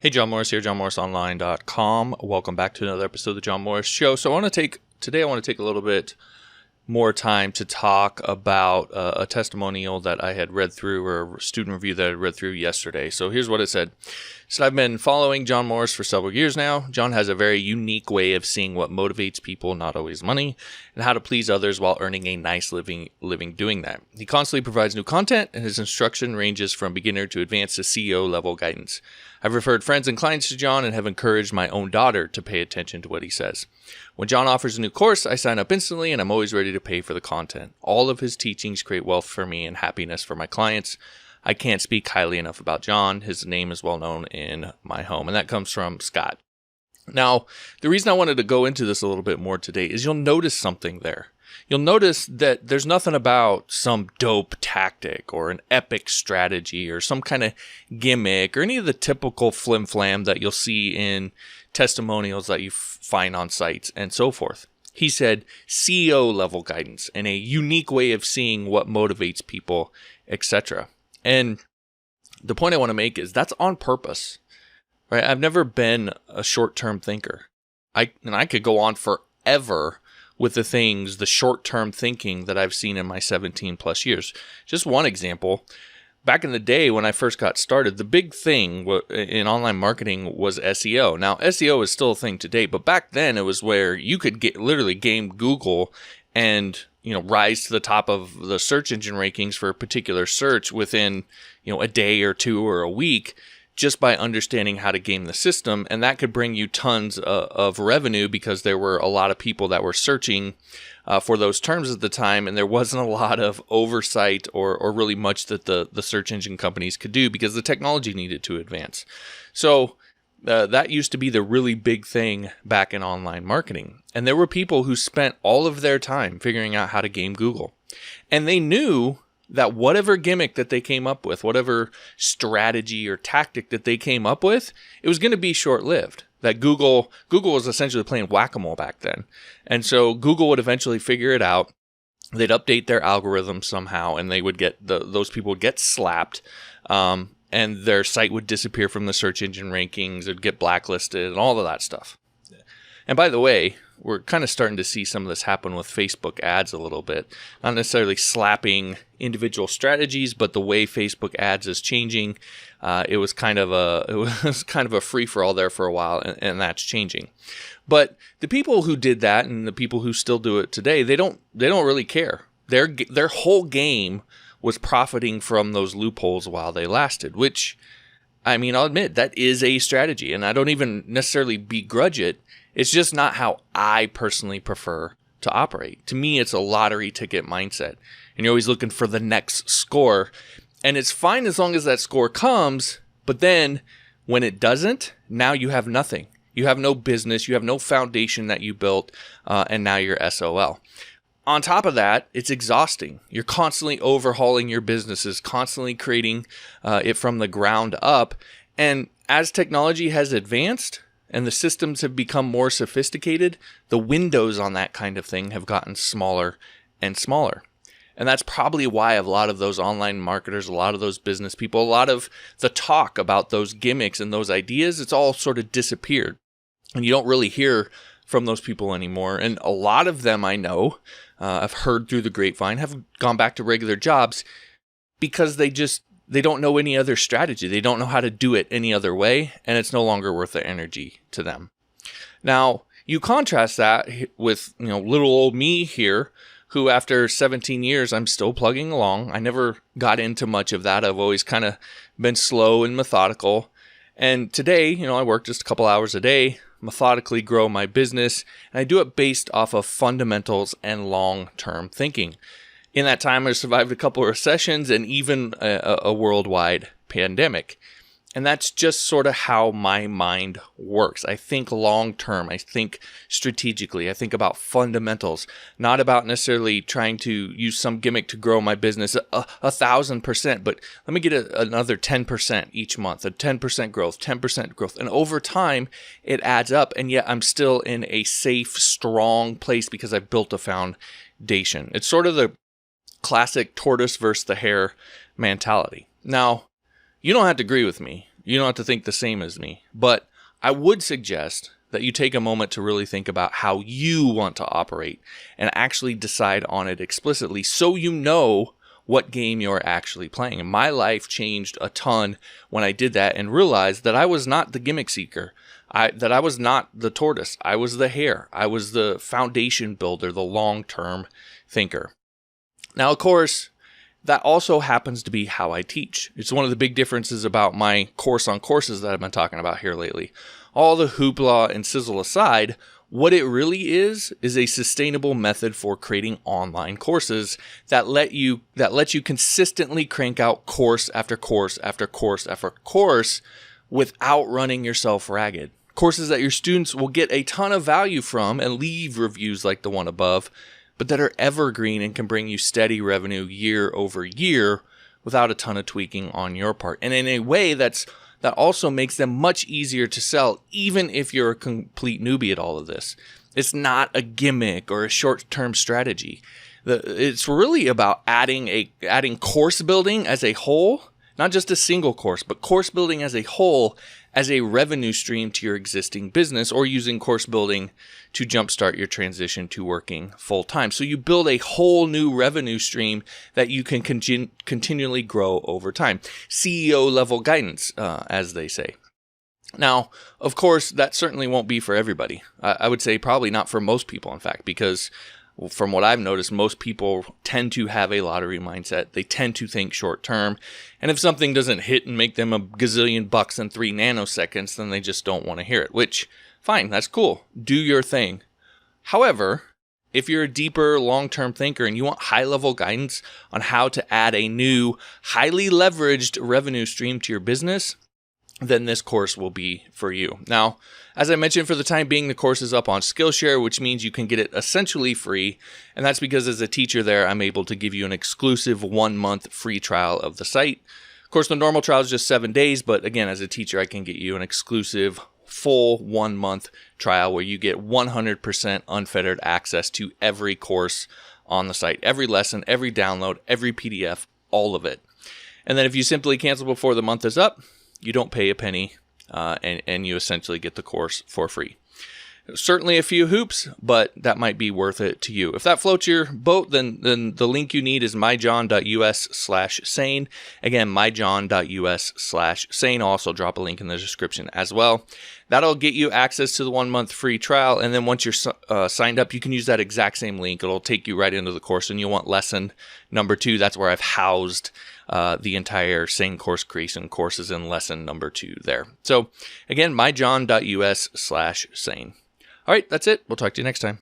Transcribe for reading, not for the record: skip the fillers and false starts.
Hey, John Morris here, johnmorrisonline.com. Welcome back to another episode of the John Morris Show. So I want to take a little bit more time to talk about a testimonial that I had read through, or a student review that I read through yesterday. So here's what it said. So I've been following John Morris for several years now. John has a very unique way of seeing what motivates people, not always money, and how to please others while earning a nice living doing that. He constantly provides new content, and his instruction ranges from beginner to advanced to CEO level guidance. I've referred friends and clients to John and have encouraged my own daughter to pay attention to what he says. When John offers a new course, I sign up instantly, and I'm always ready to pay for the content. All of his teachings create wealth for me and happiness for my clients. I can't speak highly enough about John. His name is well known in my home, and that comes from Scott. Now, the reason I wanted to go into this a little bit more today is you'll notice something there. You'll notice that there's nothing about some dope tactic or an epic strategy or some kind of gimmick or any of the typical flim-flam that you'll see in testimonials that you find on sites and so forth. He said CEO level guidance and a unique way of seeing what motivates people, etc. And the point I want to make is that's on purpose, right? I've never been a short-term thinker. I could go on forever with the short-term thinking that I've seen in my 17 plus years. Just one example, back in the day when I first got started, the big thing in online marketing was SEO. Now, SEO is still a thing today, but back then it was where you could literally game Google and rise to the top of the search engine rankings for a particular search within a day or two or a week, just by understanding how to game the system. And that could bring you tons of revenue because there were a lot of people that were searching for those terms at the time, and there wasn't a lot of oversight or really much that the search engine companies could do because the technology needed to advance. So that used to be the really big thing back in online marketing. And there were people who spent all of their time figuring out how to game Google. And they knew that whatever gimmick that they came up with, whatever strategy or tactic that they came up with, it was going to be short-lived. That Google was essentially playing whack-a-mole back then. And so Google would eventually figure it out. They'd update their algorithm somehow, and they would those people would get slapped, and their site would disappear from the search engine rankings, it'd get blacklisted, and all of that stuff. And by the way, we're kind of starting to see some of this happen with Facebook ads a little bit. Not necessarily slapping individual strategies, but the way Facebook ads is changing. It was kind of a free-for-all there for a while, and that's changing. But the people who did that and the people who still do it today, they don't really care. Their whole game was profiting from those loopholes while they lasted, which, I'll admit, that is a strategy, and I don't even necessarily begrudge it. It's just not how I personally prefer to operate. To me, it's a lottery ticket mindset, and you're always looking for the next score, and it's fine as long as that score comes, but then when it doesn't, now you have nothing. You have no business, you have no foundation that you built, and now you're SOL. On top of that, it's exhausting. You're constantly overhauling your businesses, constantly creating it from the ground up. And as technology has advanced and the systems have become more sophisticated, the windows on that kind of thing have gotten smaller and smaller. And that's probably why a lot of those online marketers, a lot of those business people, a lot of the talk about those gimmicks and those ideas, it's all sort of disappeared. And you don't really hear from those people anymore. And a lot of them I know, I've heard through the grapevine, have gone back to regular jobs because they don't know any other strategy. They don't know how to do it any other way, and it's no longer worth the energy to them. Now, you contrast that with, little old me here, who after 17 years, I'm still plugging along. I never got into much of that. I've always kind of been slow and methodical. And today, I work just a couple hours a day, methodically grow my business, and I do it based off of fundamentals and long-term thinking. In that time, I survived a couple of recessions and even a worldwide pandemic. And that's just sort of how my mind works. I think long-term. I think strategically. I think about fundamentals, not about necessarily trying to use some gimmick to grow my business 1,000%, but let me get another 10% each month, a 10% growth, 10% growth. And over time, it adds up. And yet I'm still in a safe, strong place because I've built a foundation. It's sort of the classic tortoise versus the hare mentality. Now, you don't have to agree with me. You don't have to think the same as me. But I would suggest that you take a moment to really think about how you want to operate and actually decide on it explicitly so you know what game you're actually playing. And my life changed a ton when I did that and realized that I was not the gimmick seeker, that I was not the tortoise. I was the hare. I was the foundation builder, the long-term thinker. Now, of course, that also happens to be how I teach. It's one of the big differences about my course on courses that I've been talking about here lately. All the hoopla and sizzle aside, what it really is a sustainable method for creating online courses that let you consistently crank out course after course after course after course without running yourself ragged. Courses that your students will get a ton of value from and leave reviews like the one above, but that are evergreen and can bring you steady revenue year over year without a ton of tweaking on your part. And in a way that also makes them much easier to sell, even if you're a complete newbie at all of this. It's not a gimmick or a short-term strategy. It's really about adding course building as a whole, not just a single course, but course building as a whole as a revenue stream to your existing business, or using course building to jumpstart your transition to working full-time. So you build a whole new revenue stream that you can continually grow over time. CEO level guidance, as they say. Now, of course, that certainly won't be for everybody. I would say probably not for most people, in fact, because from what I've noticed, most people tend to have a lottery mindset. They tend to think short term. And if something doesn't hit and make them a gazillion bucks in 3 nanoseconds, then they just don't want to hear it, which, fine, that's cool. Do your thing. However, if you're a deeper long-term thinker and you want high-level guidance on how to add a new, highly leveraged revenue stream to your business, then this course will be for you. Now, as I mentioned, for the time being, the course is up on Skillshare, which means you can get it essentially free. And that's because as a teacher there, I'm able to give you an exclusive 1-month free trial of the site. Of course, the normal trial is just 7 days, but again, as a teacher, I can get you an exclusive full 1-month trial where you get 100% unfettered access to every course on the site, every lesson, every download, every PDF, all of it. And then if you simply cancel before the month is up, you don't pay a penny, and you essentially get the course for free. Certainly a few hoops, but that might be worth it to you. If that floats your boat, then the link you need is myjohn.us/sane. Again, myjohn.us/sane. I'll also drop a link in the description as well. That'll get you access to the 1-month free trial, and then once you're signed up, you can use that exact same link. It'll take you right into the course, and you'll want lesson number 2. That's where I've housed the entire Sane course creation courses in lesson number 2 there. So again, myjohn.us/sane. All right, that's it. We'll talk to you next time.